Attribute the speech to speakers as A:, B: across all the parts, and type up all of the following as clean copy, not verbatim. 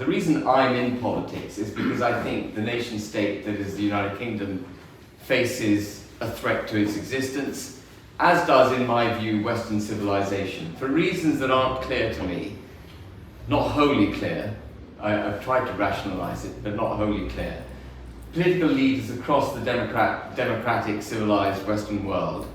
A: The reason I'm in politics is because I think the nation state that is the United Kingdom faces a threat to its existence, as does, in my view, Western civilization. For reasons that aren't clear to me, not wholly clear, I've tried to rationalize it, but not wholly clear. Political leaders across the democratic, civilized Western world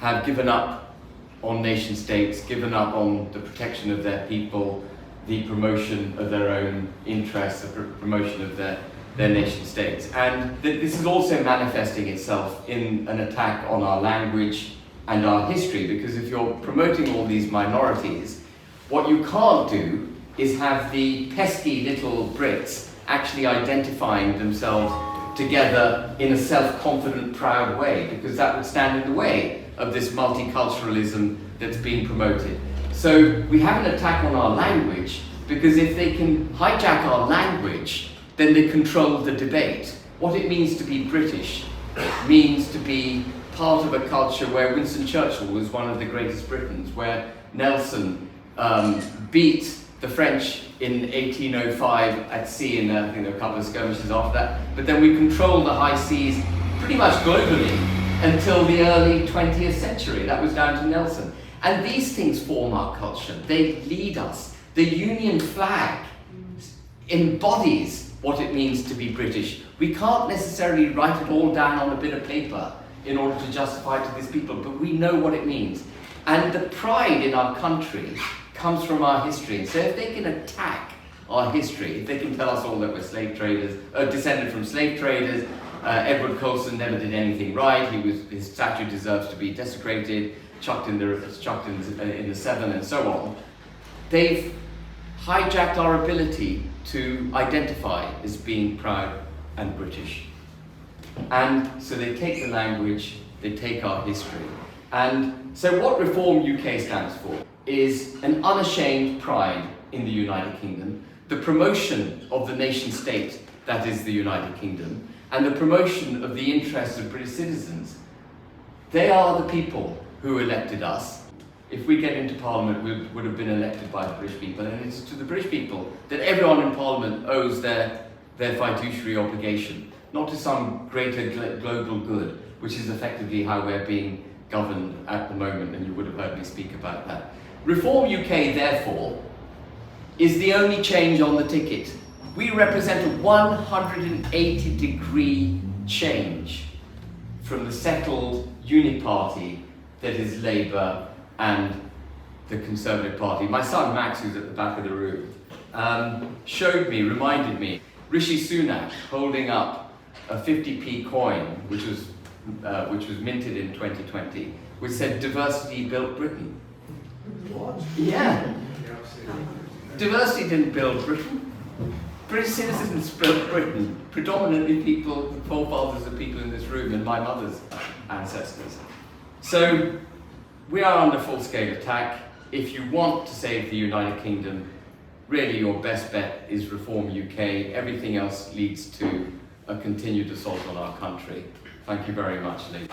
A: have given up on nation states, given up on the protection of their people, the promotion of their own interests, the promotion of their nation states. And this is also manifesting itself in an attack on our language and our history, because if you're promoting all these minorities, what you can't do is have the pesky little Brits actually identifying themselves together in a self-confident, proud way, because that would stand in the way of this multiculturalism that's being promoted. So we have an attack on our language, because if they can hijack our language, then they control the debate. What it means to be British means to be part of a culture where Winston Churchill was one of the greatest Britons, where Nelson beat the French in 1805 at sea in a couple of skirmishes after that, but then we controlled the high seas pretty much globally until the early 20th century. That was down to Nelson. And these things form our culture. They lead us. The Union flag embodies what it means to be British. We can't necessarily write it all down on a bit of paper in order to justify it to these people, but we know what it means. And the pride in our country comes from our history. And so if they can attack our history, if they can tell us all that we're slave traders, descended from slave traders, Edward Colston never did anything right, his statue deserves to be desecrated, chucked in the Severn, and so on. They've hijacked our ability to identify as being proud and British. And so they take the language, they take our history. And so what Reform UK stands for is an unashamed pride in the United Kingdom, the promotion of the nation state that is the United Kingdom, and the promotion of the interests of British citizens. They are the people who elected us. If we get into Parliament, we would have been elected by the British people, and it's to the British people that everyone in Parliament owes their fiduciary obligation, not to some greater global good, which is effectively how we're being governed at the moment, and you would have heard me speak about that. Reform UK, therefore, is the only change on the ticket. We represent a 180-degree change from the settled uniparty that is Labour and the Conservative Party. My son Max, who's at the back of the room, reminded me, Rishi Sunak holding up a 50p coin, which was minted in 2020, which said "Diversity built Britain."
B: What?
A: Yeah. Diversity didn't build Britain. British citizens built Britain, predominantly people, the forefathers of people in this room and my mother's ancestors. So we are under full-scale attack. If you want to save the United Kingdom, really your best bet is Reform UK. Everything else leads to a continued assault on our country. Thank you very much, ladies.